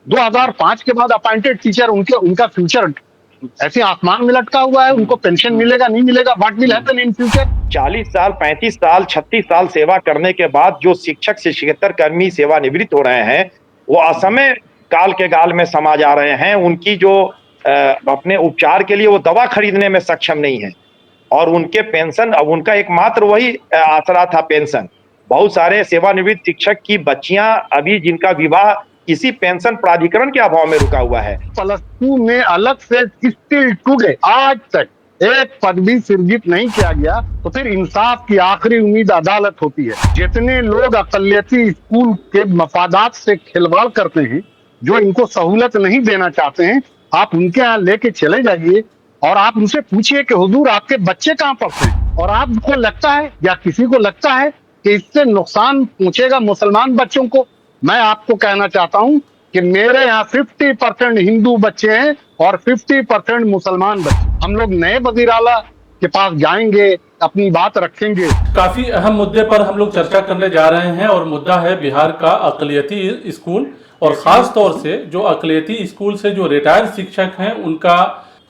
2005 के बाद appointed teacher, उनका फ्यूचर ऐसे आसमान में लटका हुआ है। उनको पेंशन मिलेगा नहीं मिलेगा, what will happen in future. 40 साल, 35 साल, 36 साल सेवा करने के बाद जो शिक्षक से शिक्षकेतर कर्मी सेवानिवृत्त हो रहे हैं, वो असमय काल के गाल में समा जा रहे हैं। उनकी जो अपने उपचार के लिए वो दवा खरीदने में सक्षम नहीं है, और उनके पेंशन, अब उनका एकमात्र वही आसरा था पेंशन। बहुत सारे सेवानिवृत्त शिक्षक की बच्चियां अभी जिनका विवाह इसी पेंशन प्राधिकरण के अभाव में रुका हुआ है। प्लस 2 में अलग से स्टिल टुडे आज तक एक पद भी सृजित नहीं किया गया, तो फिर इंसाफ की आखिरी उम्मीद अदालत होती है। जितने लोग अकलियती स्कूल के मफादात से खिलवाड़ करते हैं, जो इनको सहूलत नहीं देना चाहते हैं, आप उनके यहाँ लेके चले जाइए और आप उनसे पूछिए कि हुजूर आपके बच्चे कहाँ पढ़ते हैं, और आपको लगता है या किसी को लगता है कि इससे नुकसान पहुंचेगा मुसलमान बच्चों को। मैं आपको कहना चाहता हूं कि मेरे यहाँ 50% हिंदू बच्चे हैं और 50% मुसलमान बच्चे। हम लोग नए वजीर आला के पास जाएंगे, अपनी बात रखेंगे। काफी अहम मुद्दे पर हम लोग चर्चा करने जा रहे हैं, और मुद्दा है बिहार का अकलियती स्कूल, और खास तौर से जो अकलियती स्कूल से जो रिटायर्ड शिक्षक हैं उनका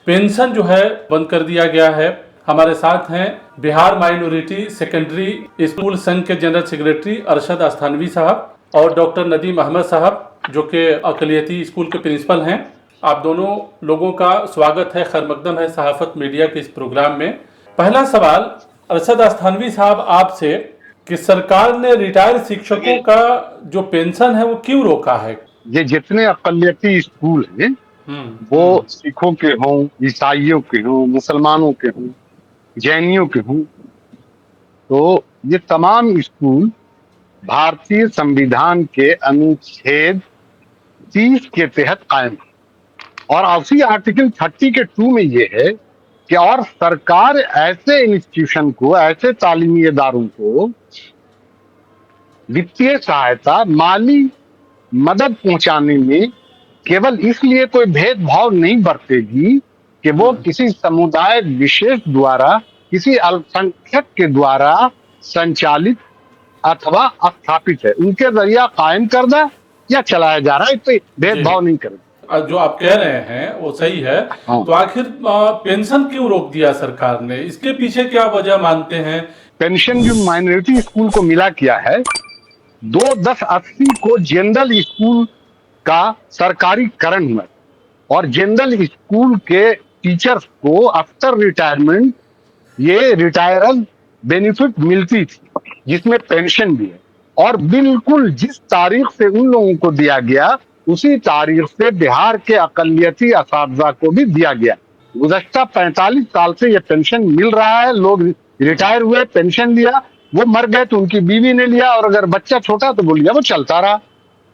पेंशन जो है बंद कर दिया गया है। हमारे साथ हैं बिहार माइनॉरिटी सेकेंडरी स्कूल संघ के जनरल सेक्रेटरी अरशद अस्थानवी साहब और डॉक्टर नदीम अहमद साहब जो कि अकलियती स्कूल के प्रिंसिपल हैं। आप दोनों लोगों का स्वागत है, खैर मकदम है सहाफत मीडिया के इस प्रोग्राम में। पहला सवाल अरशद अस्थानवी साहब आपसे कि सरकार ने रिटायर्ड शिक्षकों का जो पेंशन है वो क्यों रोका है? ये जितने अकलियती स्कूल हैं, वो सिखों के हों, ईसाइयों के हों, मुसलमानों के हों, जैनियों के हों, तो ये तमाम स्कूल भारतीय संविधान के अनुच्छेद 30 के तहत कायम है। और उसी आर्टिकल 30 के 2 में ये है कि और सरकार ऐसे इंस्टीट्यूशन को, ऐसे तालीमी इदारों को वित्तीय सहायता, माली मदद पहुंचाने में केवल इसलिए कोई भेदभाव नहीं बरतेगी कि वो किसी समुदाय विशेष द्वारा, किसी अल्पसंख्यक के द्वारा संचालित अथवा स्थापित है, उनके जरिया कायम करना या चलाया जा रहा है, तो भेदभाव नहीं करेगा। जो आप कह रहे हैं वो सही है। तो आखिर पेंशन क्यों रोक दिया सरकार ने? इसके पीछे क्या वजह मानते हैं? पेंशन जो माइनॉरिटी स्कूल को मिला किया है, 2/10/80 को जनरल स्कूल का सरकारीकरण हुआ, और जनरल स्कूल के टीचर्स को आफ्टर रिटायरमेंट ये रिटायरल बेनिफिट मिलती थी, जिसमें पेंशन भी है। और बिल्कुल जिस तारीख से उन लोगों को दिया गया, उसी तारीख से बिहार के अकलियती असातिज़ा को भी दिया गया। गुज़श्ता 45 साल से ये पेंशन मिल रहा है। लोग रिटायर हुए, पेंशन लिया, वो मर गए तो उनकी बीवी ने लिया, और अगर बच्चा छोटा तो वो लिया, वो चलता रहा।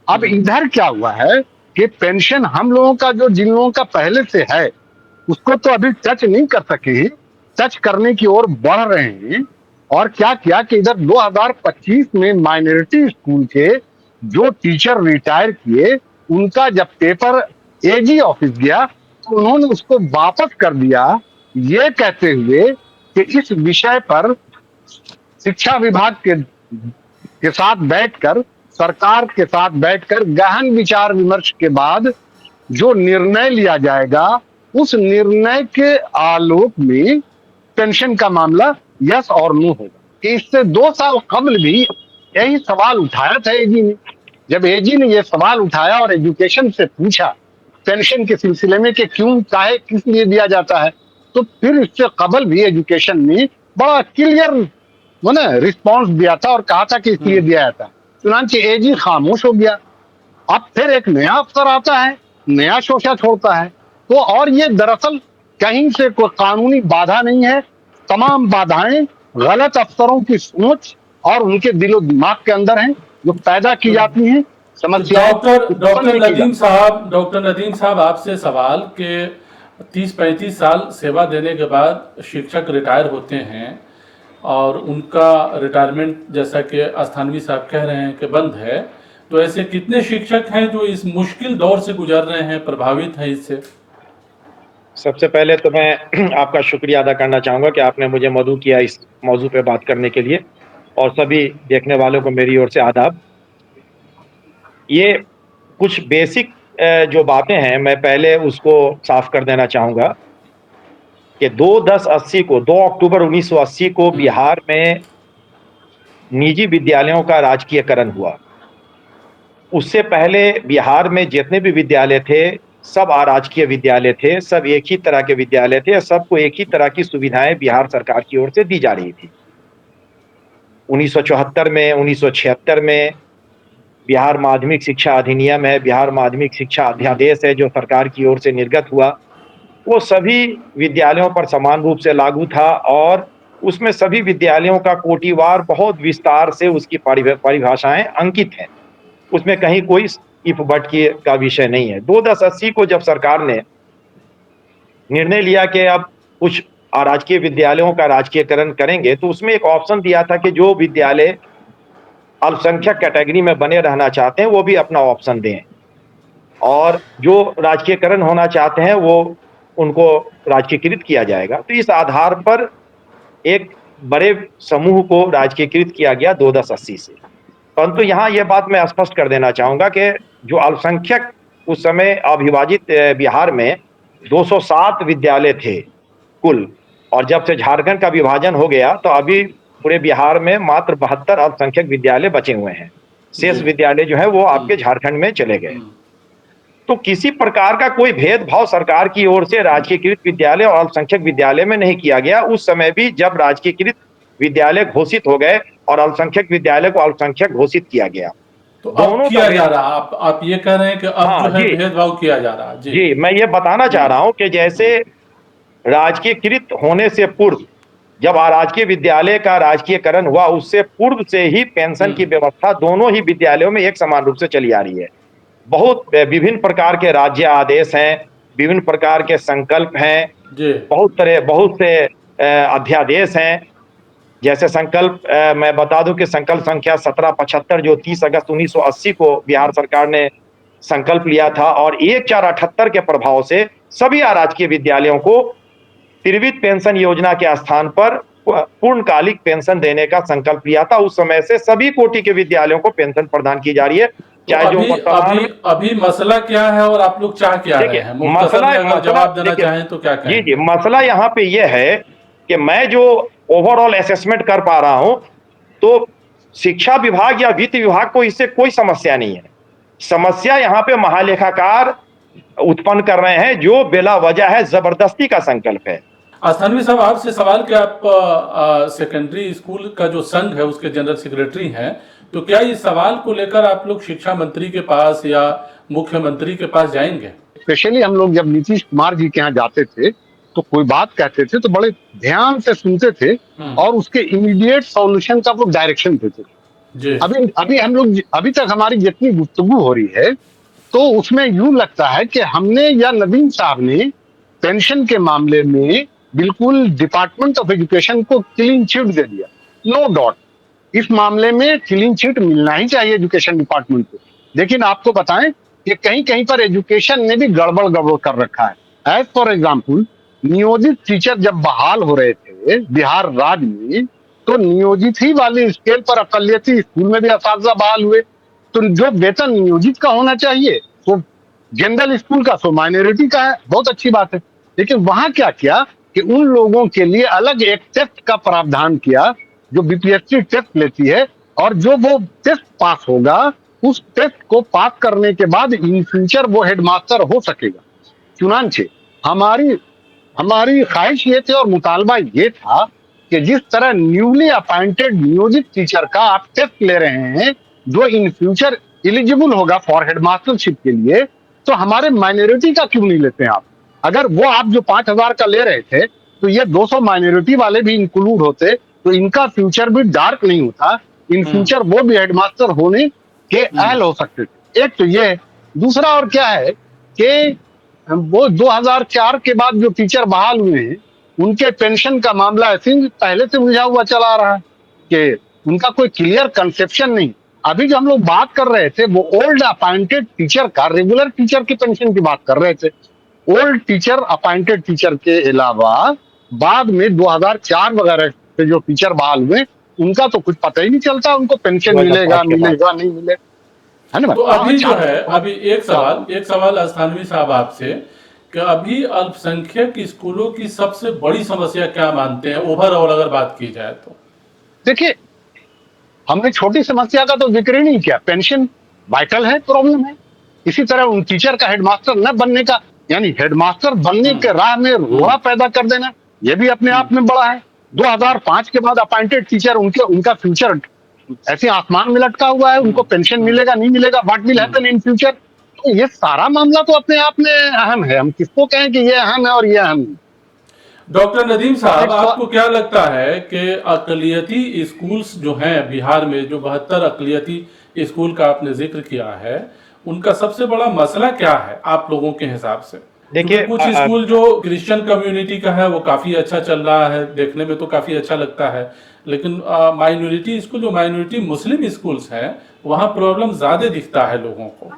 अब इधर क्या हुआ है कि पेंशन हम लोगों का, जो जिन लोगों का पहले से है, उसको तो अभी टच नहीं कर सके, टच करने की ओर बढ़ रहे हैं। और क्या किया कि इधर 2025 में माइनॉरिटी स्कूल के जो टीचर रिटायर किए, उनका जब पेपर एजी ऑफिस गया तो उन्होंने उसको वापस कर दिया, ये कहते हुए कि इस विषय पर शिक्षा विभाग के साथ बैठकर, सरकार के साथ बैठकर गहन विचार विमर्श के बाद जो निर्णय लिया जाएगा, उस निर्णय के आलोक में पेंशन का मामला यस और नो होगा। कि इससे 2 साल कबल भी यही सवाल उठाया था एजी ने। जब एजी ने यह सवाल उठाया और एजुकेशन से पूछा पेंशन के सिलसिले में कि क्यों, चाहे किस लिए दिया जाता है, तो फिर इससे कबल भी एजुकेशन ने बड़ा क्लियर रिस्पॉन्स दिया था और कहा था कि इसलिए दिया जाता है। चुनांचे एजी खामोश हो गया। अब फिर एक नया अफसर आता है, नया शोषा छोड़ता है। तो और ये दरअसल कहीं से कोई कानूनी बाधा नहीं है, तमाम बाधाएं गलत अफसरों की सोच और उनके दिलो दिमाग के अंदर हैं, जो पैदा की जाती हैं समस्याएं। डॉक्टर नदीम साहब आपसे सवाल कि 30-35 साल सेवा देने के बाद शिक्षक रिटायर होते हैं और उनका रिटायरमेंट, जैसा कि अस्थानवी साहब कह रहे हैं कि बंद है, तो ऐसे कितने शिक्षक हैं जो इस मुश्किल दौर से गुजर रहे हैं, प्रभावित हैं इससे? सबसे पहले तो मैं आपका शुक्रिया अदा करना चाहूँगा कि आपने मुझे मदऊ किया इस मौजू पे बात करने के लिए, और सभी देखने वालों को मेरी ओर से आदाब। ये कुछ बेसिक जो बातें हैं मैं पहले उसको साफ कर देना चाहूंगा कि 2 अक्टूबर 1980 को बिहार में निजी विद्यालयों का राजकीयकरण हुआ। उससे पहले बिहार में जितने भी विद्यालय थे सब अराजकीय विद्यालय थे, सब एक ही तरह के विद्यालय थे, सबको एक ही तरह की सुविधाएं बिहार सरकार की ओर से दी जा रही थी। 1974 में, 1976 में बिहार माध्यमिक शिक्षा अधिनियम है, बिहार माध्यमिक शिक्षा अध्यादेश है जो सरकार की ओर से निर्गत हुआ, वो सभी विद्यालयों पर समान रूप से लागू था और उसमें सभी विद्यालयों का कोटिवार बहुत विस्तार से उसकी परिभाषाएं अंकित हैं। उसमें कहीं कोई इफ बट का विषय नहीं है। 2/10/80 को जब सरकार ने निर्णय लिया कि अब कुछ अराजकीय विद्यालयों का राजकीयकरण करेंगे, तो उसमें एक ऑप्शन दिया था कि जो विद्यालय अल्पसंख्यक कैटेगरी में बने रहना चाहते हैं वो भी अपना ऑप्शन दें और जो राजकीयकरण होना चाहते हैं वो उनको राजकीयकृत किया जाएगा। तो इस आधार पर एक बड़े समूह को राजकीयकृत किया गया 2/10/80 से। परंतु यहाँ यह बात मैं स्पष्ट कर देना चाहूंगा कि जो अल्पसंख्यक उस समय अविभाजित बिहार में 207 विद्यालय थे कुल, और जब से झारखंड का विभाजन हो गया तो अभी पूरे बिहार में मात्र 72 अल्पसंख्यक विद्यालय बचे हुए हैं। शेष विद्यालय जो है वो आपके झारखंड में चले गए। तो किसी प्रकार का कोई भेदभाव सरकार की ओर से राजकीयकृत विद्यालय और अल्पसंख्यक विद्यालय में नहीं किया गया। उस समय भी जब राजकीयकृत विद्यालय घोषित हो गए और अल्पसंख्यक विद्यालय को अल्पसंख्यक घोषित किया गया। तो अब किया जा रहा, आप ये कह रहे हैं कि अब जो है भेदभाव किया जा रहा है। जी, मैं ये बताना चाह रहा हूं कि जैसे राजकीयकृत होने से पूर्व जब अराजकीय विद्यालय का राजकीयकरण हुआ, उससे पूर्व से ही पेंशन की व्यवस्था दोनों ही विद्यालयों में एक समान रूप से चली आ रही है। बहुत विभिन्न प्रकार के राज्य आदेश हैं, विभिन्न प्रकार के संकल्प हैं, बहुत से अध्यादेश हैं। जैसे संकल्प मैं बता दूं कि संकल्प संख्या 1775 जो 30 अगस्त 1980 को बिहार सरकार ने संकल्प लिया था और 1478 के प्रभाव से सभी अराजकीय विद्यालयों को त्रिविध पेंशन योजना के स्थान पर पूर्णकालिक पेंशन देने का संकल्प लिया था। उस समय से सभी कोटि के विद्यालयों को पेंशन प्रदान की जा रही है। चाहे तो जो अभी मसला क्या है और आप लोग चाह क्या रहे हैं? मसला जवाब देना चाहें तो क्या कहें? जी, मसला यहाँ पे यह है कि मैं जो ओवरऑल असेसमेंट कर पा रहा हूं तो शिक्षा विभाग या वित्त विभाग को इससे कोई समस्या नहीं है। समस्या यहाँ पे महालेखाकार उत्पन्न कर रहे हैं जो बेला वजह है, जबरदस्ती का संकल्प है। अस्थानवी साहब, आपसे सवाल कि आप सेकेंडरी स्कूल का जो संघ है उसके जनरल सेक्रेटरी हैं, तो क्या इस सवाल को लेकर आप लोग शिक्षा मंत्री के पास या मुख्यमंत्री के पास जाएंगे? स्पेशली हम लोग जब नीतीश कुमार जी के यहाँ जाते थे तो कोई बात कहते थे तो बड़े ध्यान से सुनते थे और उसके इमीडिएट सॉल्यूशन का वो डायरेक्शन देते थे। अभी हम लोग अभी तक हमारी जितनी गुफ्तगू हो रही है तो उसमें यूं लगता है कि हमने या नवीन साहब ने पेंशन के मामले में बिल्कुल डिपार्टमेंट ऑफ एजुकेशन को क्लीन चिट दे दिया। नो डाउट इस मामले में क्लीन चिट मिलना ही चाहिए एजुकेशन डिपार्टमेंट को, लेकिन आपको बताएं कि कहीं कहीं पर एजुकेशन ने भी गड़बड़ कर रखा है। एज फॉर एग्जाम्पल, नियोजित टीचर जब बहाल हो रहे थे बिहार राज्य में तो नियोजित ही वाले स्केल पर अकलियती स्कूल में भी असातिज़ा बहाल हुए। तो जो वेतन नियोजित का होना चाहिए वो जनरल स्कूल का तो माइनॉरिटी का है, बहुत अच्छी बात है। लेकिन वहां क्या किया कि उन लोगों के लिए अलग एक टेस्ट का प्रावधान किया जो बीपीएससी टेस्ट लेती है और जो वो टेस्ट पास होगा उस टेस्ट को पास करने के बाद इन फ्यूचर वो हेडमास्टर हो सकेगा। चुनांचे हमारी ख्वाहिश ये थी और मुतालबा ये था कि जिस तरह न्यूली अपॉइंटेड नियोजित टीचर का आप टेस्ट ले रहे हैं जो इन फ्यूचर एलिजिबल होगा फॉर हेडमास्टरशिप के लिए, तो हमारे माइनॉरिटी का क्यों नहीं लेते हैं आप? अगर वो आप जो 5000 का ले रहे थे तो ये 200 माइनॉरिटी वाले भी इंक्लूड होते तो इनका फ्यूचर भी डार्क नहीं होता। इन फ्यूचर वो भी हेडमास्टर होने के अहल हो सकते थे। एक तो ये, दूसरा और क्या है कि वो 2004 के बाद जो टीचर बहाल हुए हैं उनके पेंशन का मामला ऐसे पहले से उलझा हुआ चला रहा है कि उनका कोई क्लियर कंसेप्शन नहीं। अभी जो हम लोग बात कर रहे थे वो ओल्ड अपॉइंटेड टीचर का, रेगुलर टीचर की पेंशन की बात कर रहे थे। ओल्ड टीचर अपॉइंटेड टीचर के अलावा बाद में 2004 वगैरह से जो टीचर बहाल हुए उनका तो कुछ पता ही नहीं चलता उनको पेंशन मिलेगा नहीं मिलेगा। है ना। तो अभी जो छात्र- है, अभी एक सवाल अस्थानवी साहब आपसे, कि अभी अल्पसंख्यक स्कूलों की सबसे बड़ी समस्या क्या मानते हैं ओवरऑल अगर बात की जाए तो? देखिए, हमने छोटी समस्या का तो जिक्र ही नहीं किया। पेंशन वाइटल है, प्रॉब्लम है। इसी तरह उन टीचर का हेडमास्टर न बनने का, यानी हेडमास्टर बनने के राह में रोड़ा पैदा कर देना, यह भी अपने आप में बड़ा है। 2005 के बाद अपॉइंटेड टीचर, उनके उनका फ्यूचर ऐसे आसमान में लटका हुआ है। उनको पेंशन मिलेगा नहीं मिलेगा, what will happen in future. तो ये सारा मामला तो अपने आप में अहम है। हम किसको कहें कि ये अहम है और ये अहम नहीं। डॉक्टर नदीम साहब, पब्लिक आपको क्या लगता है कि अकलियती स्कूल्स जो हैं बिहार में, जो 72 अकलियती स्कूल का आपने जिक्र किया है, उनका सबसे बड़ा मसला क्या है आप लोगों के हिसाब से? क्योंकि देखिए कुछ स्कूल जो क्रिश्चियन कम्युनिटी का है वो काफी अच्छा चल रहा है, देखने में तो काफी अच्छा लगता है, लेकिन माइनॉरिटी स्कूल, जो माइनॉरिटी मुस्लिम स्कूल्स हैं, वहाँ प्रॉब्लम ज्यादा दिखता है लोगों को।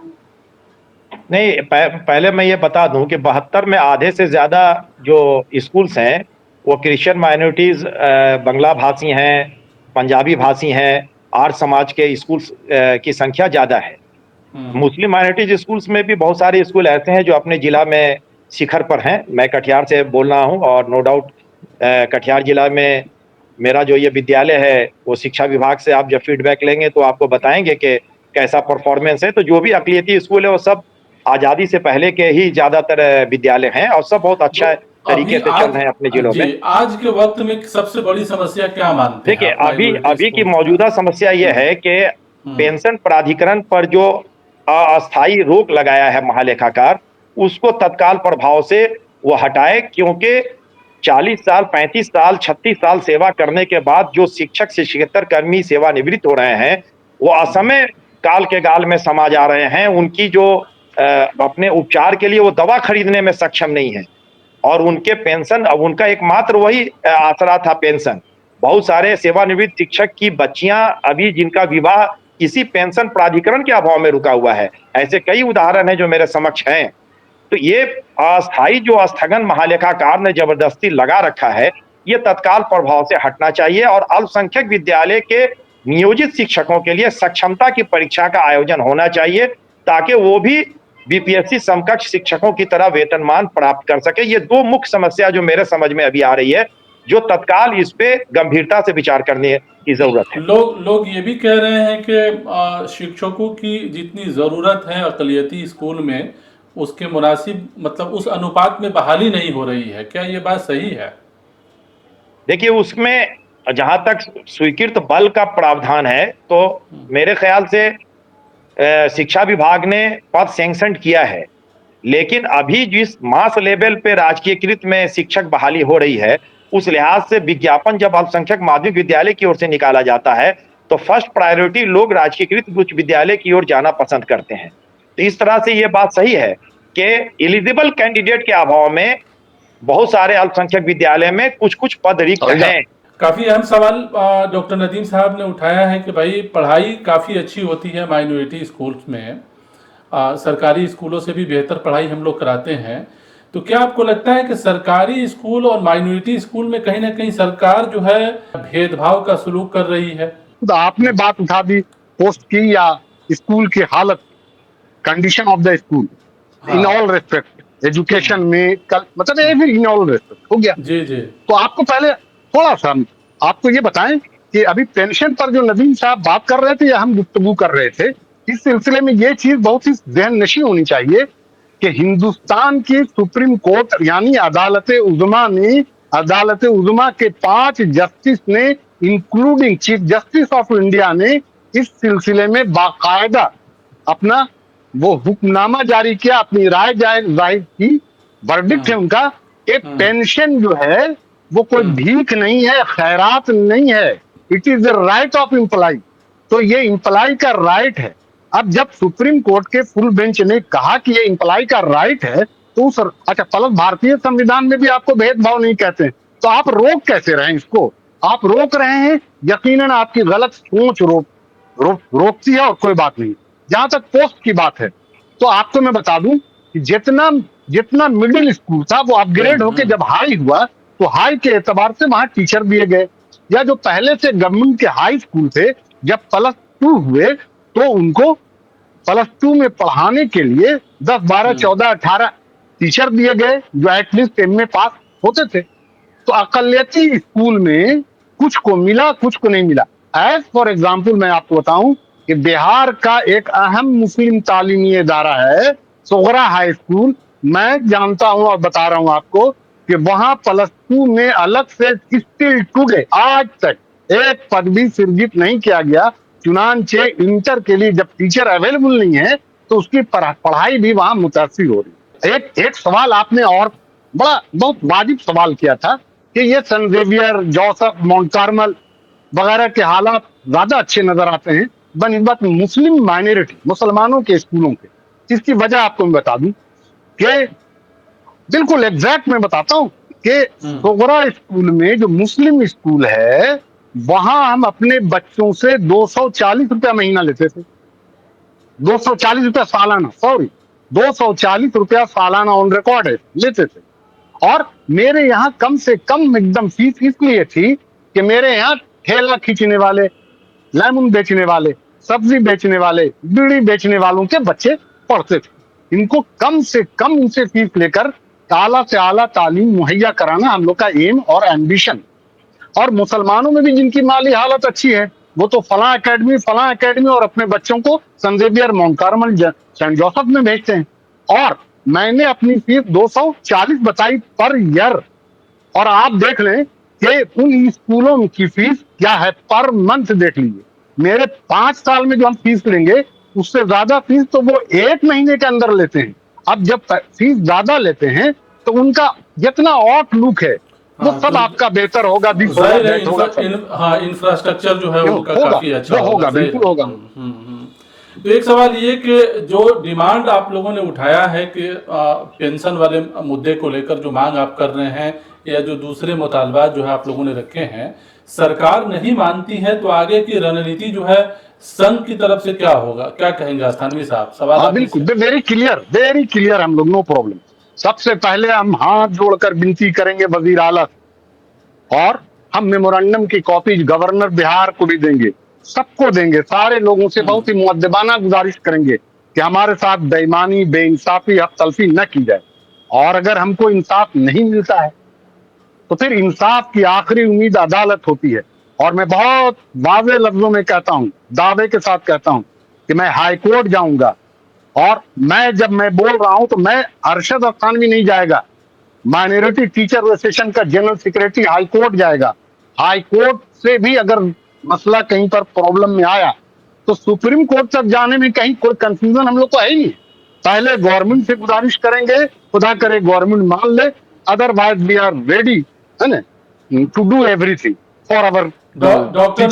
नहीं, पहले मैं ये बता दूं कि 72 में आधे से ज्यादा जो स्कूल्स हैं वो क्रिश्चियन माइनॉरिटीज, बंगला भाषी हैं, पंजाबी भाषी हैं, आर्य समाज के स्कूल्स की संख्या ज्यादा है। मुस्लिम माइनॉरिटीज स्कूल्स में भी बहुत सारे स्कूल ऐसे हैं जो अपने जिला में शिखर पर हैं। मैं कटिहार से बोल रहा हूं और नो डाउट कटिहार जिला में मेरा जो ये विद्यालय है वो शिक्षा विभाग से आप जब फीडबैक लेंगे तो आपको बताएंगे कि कैसा परफॉर्मेंस है। तो जो भी अकलियती स्कूल है वो सब आजादी से पहले के ही ज्यादातर विद्यालय हैं और सब बहुत तो अच्छा तरीके अभी से चल रहे हैं अपने जिलों में। जी, आज के वक्त में सबसे बड़ी समस्या क्या मानते हैं देखिए, आप अभी माइनॉरिटी अभी की स्कूल्स का? मौजूदा समस्या यह है कि पेंशन प्राधिकरण पर जो अस्थायी रोक लगाया है महालेखाकार, उसको तत्काल प्रभाव से वो हटाए, क्योंकि 40 साल, 35 साल, 36 साल सेवा करने के बाद जो शिक्षक से शिक्षकेतर कर्मी सेवानिवृत्त हो रहे हैं, वो असमय काल के गाल में समा जा रहे हैं। उनकी जो अपने उपचार के लिए वो दवा खरीदने में सक्षम नहीं है और उनके पेंशन, अब उनका एकमात्र वही आसरा था पेंशन। बहुत सारे सेवानिवृत्त शिक्षक की बच्चियां अभी जिनका विवाह इसी पेंशन प्राधिकरण के अभाव में रुका हुआ है, ऐसे कई उदाहरण हैं जो मेरे समक्ष हैं। तो ये अस्थायी जो स्थगन महालेखाकार ने जबरदस्ती लगा रखा है, ये तत्काल प्रभाव से हटना चाहिए और अल्पसंख्यक विद्यालय के नियोजित शिक्षकों के लिए सक्षमता की परीक्षा का आयोजन होना चाहिए, ताकि वो भी बीपीएससी समकक्ष शिक्षकों की तरह वेतनमान प्राप्त कर सके। ये दो मुख्य समस्या जो मेरे समझ में अभी आ रही है, जो तत्काल इस पे गंभीरता से विचार करने की जरूरत है। लोग ये भी कह रहे हैं कि शिक्षकों की जितनी जरूरत है अकलियती स्कूल में, उसके मुनासिब, मतलब उस अनुपात में बहाली नहीं हो रही है। क्या ये बात सही है? देखिए, उसमें जहां तक स्वीकृत बल का प्रावधान है तो मेरे ख्याल से शिक्षा विभाग ने पद सैंक्शन किया है, लेकिन अभी जिस मास लेवल पे राजकीयकृत में शिक्षक बहाली हो रही है, उस लिहाज से विज्ञापन जब अल्पसंख्यक माध्यमिक विद्यालय की ओर से निकाला जाता है तो फर्स्ट प्रायोरिटी लोग राजकीयकृत उच्च विद्यालय की ओर जाना पसंद करते हैं। तो इस तरह से ये बात सही है कि एलिजिबल कैंडिडेट के अभाव में बहुत सारे अल्पसंख्यक विद्यालय में कुछ कुछ पद रिक्त हैं। काफी अहम सवाल डॉक्टर नदीम साहब ने उठाया है कि भाई पढ़ाई काफी अच्छी होती है माइनॉरिटी स्कूल्स में, सरकारी स्कूलों से भी बेहतर पढ़ाई हम लोग कराते हैं। तो क्या आपको लगता है कि सरकारी स्कूल और माइनॉरिटी स्कूल में कहीं ना कहीं सरकार जो है भेदभाव का सलूक कर रही है? तो आपने बात उठा दी पोस्ट की या स्कूल की हालत, condition of the school in all respect, education में मतलब ये फिर इन ऑल रेस्पेक्ट हो गया। जी जी। तो आपको पहले थोड़ा सा हम आपको ये बताएं कि अभी पेंशन पर जो नदीम साहब बात कर रहे थे या हम गुफ्तगू कर रहे थे, इस सिलसिले में ये चीज बहुत ही ज़हन नशी होनी चाहिए कि हिंदुस्तान की सुप्रीम कोर्ट यानी अदालत उज़्मा के 5 जस्टिस ने, including chief justice of India ने, इस सिलसिले में बाकायदा अपना वो हुक्मनामा जारी किया, अपनी राय जाहिर की। वर्डिक्ट है उनका कि पेंशन जो है वो कोई भीख नहीं है, खैरात नहीं है, it is the right of employ. तो ये एम्प्लॉय का राइट है। अब जब सुप्रीम कोर्ट के फुल बेंच ने कहा कि ये एम्प्लॉय का राइट है, तो अच्छा प्लस भारतीय संविधान में भी आपको भेदभाव नहीं कहते, तो आप रोक कैसे रहे हैं इसको? आप रोक रहे हैं, यकीनन आपकी गलत सोच रोकती है और कोई बात नहीं। जहां तक पोस्ट की बात है, तो आपको मैं बता दूं कि जितना मिडिल स्कूल था वो अपग्रेड होकर जब हाई हुआ, तो हाई के एतबार से वहां टीचर दिए गए, या जो पहले से गवर्नमेंट के हाई स्कूल थे जब +2 हुए तो उनको +2 में पढ़ाने के लिए 10, 12, 14, 18 टीचर दिए गए जो एटलीस्ट 10 में पास होते थे। तो अकलियती स्कूल में कुछ को मिला, कुछ को नहीं मिला। एज फॉर एग्जाम्पल मैं आपको बताऊं कि बिहार का एक अहम मुस्लिम तालीमी इदारा है सोगरा हाई स्कूल। मैं जानता हूं और बता रहा हूं आपको कि वहां +2 में अलग से स्टिल टुडे आज तक एक पद भी सृजित नहीं किया गया। चुनांचे इंटर के लिए जब टीचर अवेलेबल नहीं है तो उसकी पढ़ाई भी वहां मुतासिर हो रही है। एक सवाल आपने और बड़ा बहुत वाजिब सवाल किया था कि ये Saint Xavier, Joseph, Mount Carmel वगैरह के हालात ज्यादा अच्छे नजर आते हैं बनिस्बत मुस्लिम माइनॉरिटी मुसलमानों के स्कूलों के। इसकी वजह आपको मैं बता दूं कि बिल्कुल एग्जैक्ट मैं बताता हूं कि सोगरा स्कूल में जो मुस्लिम स्कूल है वहां हम अपने बच्चों से 240 रुपया महीना लेते थे। 240 रुपया सालाना, सॉरी 240 रुपया सालाना ऑन रिकॉर्ड है लेते थे। और मेरे यहाँ कम से कम एकदम फीस इसलिए थी कि मेरे यहाँ ठेला खींचने वाले, लेमन बेचने वाले, सब्जी बेचने वाले, बीड़ी बेचने वालों के बच्चे पढ़ते थे। इनको कम से कम उनसे फीस लेकर आला से आला तालीम मुहैया कराना हम लोग का एम और एम्बिशन। और मुसलमानों में भी जिनकी माली हालत अच्छी है वो तो फला एकेडमी और अपने बच्चों को Saint Xavier, Mount Carmel, Saint Joseph में भेजते हैं। और मैंने अपनी फीस 240 बताई पर ईयर। और आप देख लें कि उन स्कूलों की फीस क्या है पर मंथ। देख लीजिए मेरे 5 साल में जो हम फीस लेंगे उससे ज्यादा फीस तो वो 1 महीने के अंदर लेते हैं। अब जब फीस ज्यादा लेते हैं तो उनका जितना आउटलुक है वो हाँ, सब तो आपका बेहतर होगा, दिस होगा, जाहिर है दैट होगा, हाँ, इंफ्रास्ट्रक्चर जो है उनका होगा, काफी अच्छा वो होगा, जाहिर बिल्कुल होगा। तो एक सवाल ये कि जो डिमांड आप लोगों ने उठाया है कि पेंशन वाले मुद्दे को लेकर जो मांग आप कर रहे हैं या जो दूसरे मुतालबात जो है आप लोगों ने रखे हैं, सरकार नहीं मानती है तो आगे की रणनीति जो है संघ की तरफ से क्या होगा, क्या कहेंगे स्थानीय साहब? सवाल हाँ आप बिल्कुल, वेरी क्लियर हम लोग, नो प्रॉब्लम। सबसे पहले हम हाथ जोड़कर विनती करेंगे वजीर आला और हम मेमोरेंडम की कॉपी गवर्नर बिहार को भी देंगे, सबको देंगे, सारे लोगों से बहुत ही मुअद्दबाना गुजारिश करेंगे कि हमारे साथ बेईमानी, बेइंसाफी, हक तलफी न की जाए। और अगर हमको इंसाफ नहीं मिलता है तो फिर इंसाफ की आखिरी उम्मीद अदालत होती है। और मैं बहुत वाज़ेह लफ्जों में कहता हूं, दावे के साथ कहता हूं कि मैं हाई कोर्ट जाऊंगा। और जब मैं बोल रहा हूं तो मैं अरशद अफसानवी नहीं जाएगा, माइनॉरिटी टीचर एसोसिएशन का जनरल सेक्रेटरी हाई कोर्ट जाएगा। हाई कोर्ट से भी अगर मसला कहीं पर प्रॉब्लम में आया तो सुप्रीम कोर्ट तक जाने में कहीं कोई कंफ्यूजन हम लोग को है ही नहीं। पहले गवर्नमेंट से गुजारिश करेंगे, खुदा करे गवर्नमेंट मान ले, अदरवाइज वी आर रेडी है ना to do everything for our. Doctor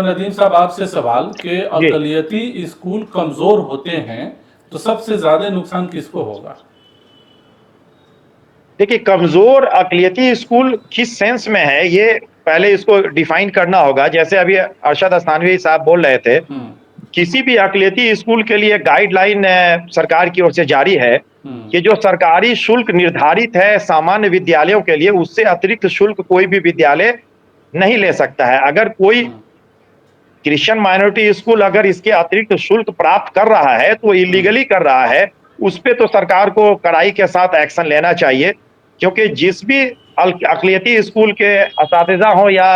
Nadeem साहब आपसे सवाल कि अकलियती स्कूल कमजोर होते हैं तो सबसे ज्यादा नुकसान किसको होगा? देखिए, कमजोर अकलियती स्कूल किस सेंस में है ये पहले इसको डिफाइन करना होगा। जैसे अभी अरशद अस्थानवी साहब बोल रहे थे, किसी भी अकलियती स्कूल के लिए गाइडलाइन सरकार की ओर से जारी है कि जो सरकारी शुल्क निर्धारित है सामान्य विद्यालयों के लिए, उससे अतिरिक्त शुल्क कोई भी विद्यालय नहीं ले सकता है। अगर कोई क्रिश्चियन माइनॉरिटी स्कूल अगर इसके अतिरिक्त शुल्क प्राप्त कर रहा है तो इलीगली कर रहा है, उस पे तो सरकार को कड़ाई के साथ एक्शन लेना चाहिए। क्योंकि जिस भी अकलियती स्कूल के असातिज़ा हो या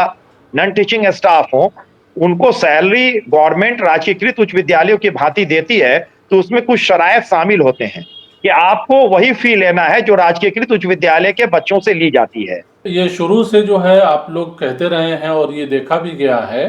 नॉन टीचिंग स्टाफ हो, उनको सैलरी गवर्नमेंट राजकीकृत उच्च विद्यालयों की भांति देती है, तो उसमें कुछ शरायत शामिल होते हैं कि आपको वही फी लेना है जो राजकीकृत उच्च विद्यालय के बच्चों से ली जाती है। ये शुरू से जो है आप लोग कहते रहे हैं और ये देखा भी गया है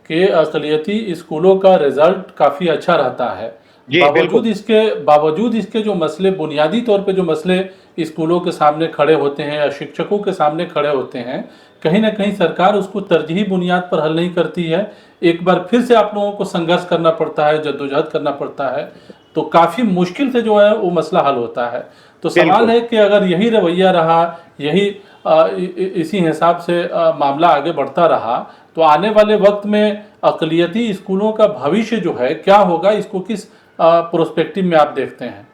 कि अकलियती स्कूलों का रिजल्ट काफ़ी अच्छा रहता है। बावजूद इसके जो मसले, बुनियादी तौर पे जो मसले स्कूलों के सामने खड़े होते हैं या शिक्षकों के सामने खड़े होते हैं, कहीं ना कहीं सरकार उसको तरजीही बुनियाद पर हल नहीं करती है। एक बार फिर से आप लोगों को संघर्ष करना पड़ता है, जद्दोजहद करना पड़ता है, तो काफ़ी मुश्किल से जो है वो मसला हल होता है। तो सवाल है कि अगर यही रवैया रहा, यही इसी हिसाब से मामला आगे बढ़ता रहा तो आने वाले वक्त में अकलियती स्कूलों का भविष्य जो है क्या होगा, इसको किस प्रोस्पेक्टिव में आप देखते हैं?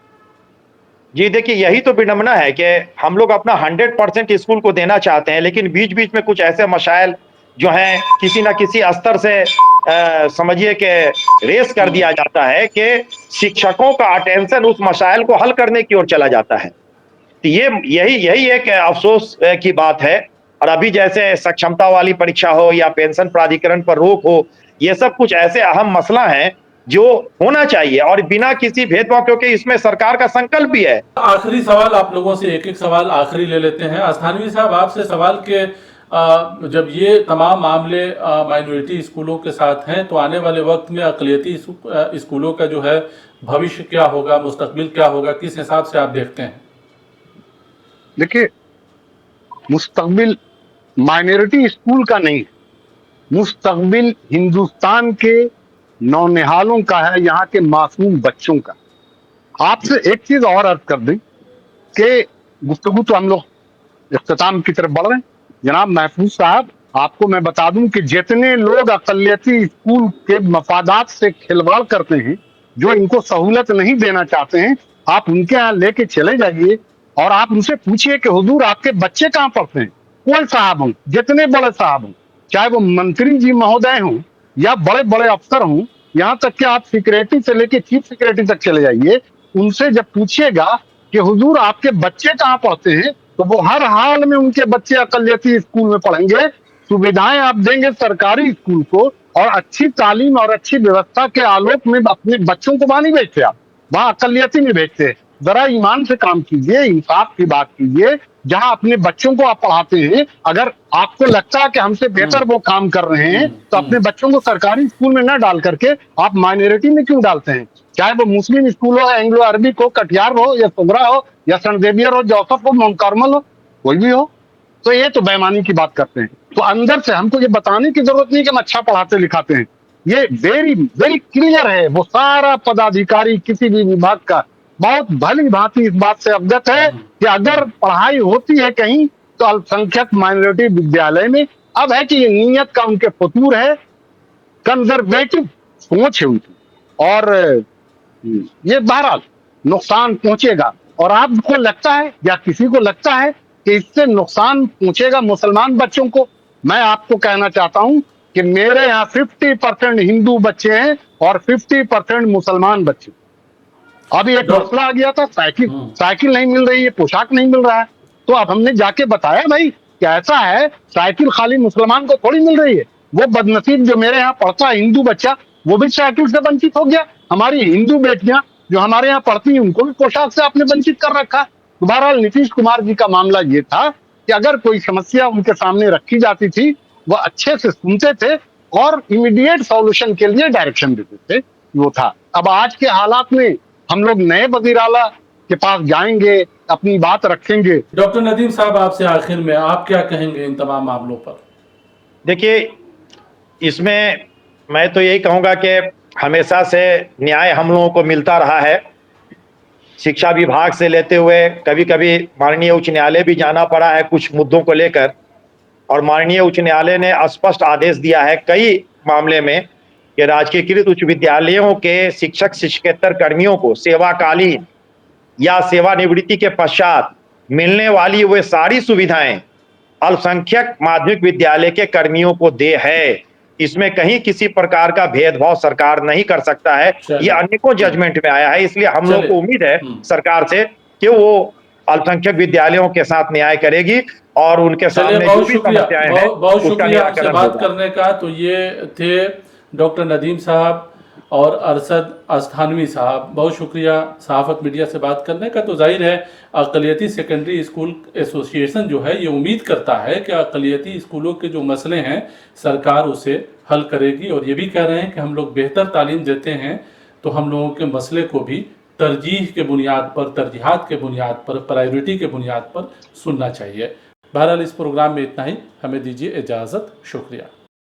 जी देखिए, यही तो विडंबना है कि हम लोग अपना 100% स्कूल को देना चाहते हैं, लेकिन बीच बीच में कुछ ऐसे मसाइल जो हैं किसी न किसी स्तर से समझिए कि रेस कर दिया जाता है कि शिक्षकों का अटेंशन उस मसाइल को हल करने की ओर चला जाता है। तो ये यही यही एक अफसोस की बात है। और अभी जैसे सक्षमता वाली परीक्षा हो या पेंशन प्राधिकरण पर रोक हो, ये सब कुछ ऐसे अहम मसला है जो होना चाहिए और बिना किसी भेदभाव, क्योंकि इसमें सरकार का संकल्प भी है। आखिरी सवाल आप लोगों से, एक एक सवाल आखिरी ले लेते हैं। अस्थानवी साहब, आपसे सवाल के जब ये तमाम मामले माइनॉरिटी स्कूलों के साथ हैं, तो आने वाले वक्त में अक़लियती स्कूलों का जो है भविष्य क्या होगा, मुस्तकबिल क्या होगा, किस हिसाब से आप देखते हैं? देखिए, मुस्तकबिल माइनॉरिटी स्कूल का नहीं, मुस्तकबिल हिंदुस्तान के नौनिहालों का है, यहाँ के मासूम बच्चों का। आपसे एक चीज और अर्ज कर दें कि गुफ्तगू तो हम लोग इख्तिताम की तरफ बढ़ रहे हैं। जनाब महफूज साहब, आपको मैं बता दूं कि जितने लोग अक़लियती स्कूल के मफादात से खिलवाड़ करते हैं, जो इनको सहूलत नहीं देना चाहते हैं, आप उनके यहाँ लेके चले जाइए और आप उनसे पूछिए कि हुजूर आपके बच्चे कहाँ पढ़ते हैं। कोई साहब हों, जितने बड़े साहब हों, चाहे वो मंत्री जी महोदय हों या बड़े बड़े अफसर हों, यहाँ तक कि आप सिक्योरिटी से लेके चीफ सिक्योरिटी तक चले जाइए, उनसे जब पूछिएगा कि हुजूर आपके बच्चे कहाँ पढ़ते हैं, तो वो हर हाल में उनके बच्चे अक़लियती स्कूल में पढ़ेंगे। सुविधाएं आप देंगे सरकारी स्कूल को और अच्छी तालीम और अच्छी व्यवस्था के आलोक में अपने बच्चों को वहां नहीं भेजते, आप वहां अक़लियती में भेजते। जरा ईमान से काम कीजिए, इंसाफ की बात कीजिए। जहां अपने बच्चों को आप पढ़ाते हैं, अगर आपको लगता है कि हमसे बेहतर वो काम कर रहे हैं, तो अपने बच्चों को सरकारी स्कूल में न डाल करके आप माइनॉरिटी में क्यों डालते हैं? चाहे वो मुस्लिम स्कूल हो, एंग्लो अरबिक हो, कटिहार हो या सुगरा हो या सेंट जेवियर हो, जोसेफ हो, माउंट कार्मल हो, कोई भी हो। तो ये तो बेईमानी की बात करते हैं। तो अंदर से हमको ये बताने की जरूरत नहीं कि हम अच्छा पढ़ाते लिखाते हैं। ये वेरी वेरी क्लियर है। वो सारा पदाधिकारी किसी भी विभाग का बहुत भली भांति इस बात से अवगत है कि अगर पढ़ाई होती है कहीं तो अल्पसंख्यक माइनॉरिटी विद्यालय में। अब है कि ये नीयत का उनके फतूर है, कंजर्वेटिव सोच है उनकी, और ये बहरहाल नुकसान पहुंचेगा। और आपको लगता है या किसी को लगता है कि इससे नुकसान पहुंचेगा मुसलमान बच्चों को, मैं आपको कहना चाहता हूं कि मेरे यहाँ 50% हिंदू बच्चे हैं और 50% मुसलमान बच्चे। अभी एक मसला आ गया था, साइकिल नहीं मिल रही है, पोशाक नहीं मिल रहा है, तो अब हमने जाके बताया भाई कि ऐसा है, साइकिल खाली मुसलमान को थोड़ी मिल रही है। वो बदनसीब जो मेरे यहाँ पढ़ता है हिंदू बच्चा, वो भी साइकिल से वंचित हो गया। हमारी हिंदू बेटियां जो हमारे यहाँ पढ़ती हैं, उनको भी पोशाक से आपने वंचित कर रखा। बहरहाल नीतीश कुमार जी का मामला ये था कि अगर कोई समस्या उनके सामने रखी जाती थी, वो अच्छे से सुनते थे और इमीडिएट सॉल्यूशन के लिए डायरेक्शन देते थे, वो था। अब आज के हालात में हम लोग नए वजीर आला के पास जाएंगे, अपनी बात रखेंगे। डॉक्टर नदीम साहब, आपसे आखिर में आप क्या कहेंगे इन तमाम मामलों पर? देखिए, इसमें मैं तो यही कहूंगा कि हमेशा से न्याय हम लोगों को मिलता रहा है। शिक्षा विभाग से लेते हुए कभी कभी माननीय उच्च न्यायालय भी जाना पड़ा है कुछ मुद्दों को लेकर, और माननीय उच्च न्यायालय ने स्पष्ट आदेश दिया है कई मामले में कि राजकीयकृत उच्च विद्यालयों के शिक्षक शिक्षकेतर कर्मियों को सेवाकालीन या सेवानिवृत्ति के पश्चात मिलने वाली वे सारी सुविधाएं अल्पसंख्यक माध्यमिक विद्यालय के कर्मियों को दे है। इसमें कहीं किसी प्रकार का भेदभाव सरकार नहीं कर सकता है। ये अनेकों जजमेंट में आया है। इसलिए हम लोग को उम्मीद है सरकार से कि वो अल्पसंख्यक विद्यालयों के साथ न्याय करेगी और उनके सामने जो भी समस्याएं हैं बहुत शुक्रिया आपसे बात करने का। तो ये थे डॉक्टर नदीम साहब और अरशद अस्थानवी साहब, बहुत शुक्रिया सहाफत मीडिया से बात करने का। तो जाहिर है अक़लियती सेकेंडरी स्कूल एसोसिएशन जो है ये उम्मीद करता है कि अक़लियती स्कूलों के जो मसले हैं सरकार उसे हल करेगी, और ये भी कह रहे हैं कि हम लोग बेहतर तालीम देते हैं तो हम लोगों के मसले को भी तरजीह के बुनियाद पर, तरजीहात के बुनियाद पर, प्रायोरिटी के बुनियाद पर सुनना चाहिए। बहरहाल इस प्रोग्राम में इतना ही, हमें दीजिए इजाज़त। शुक्रिया।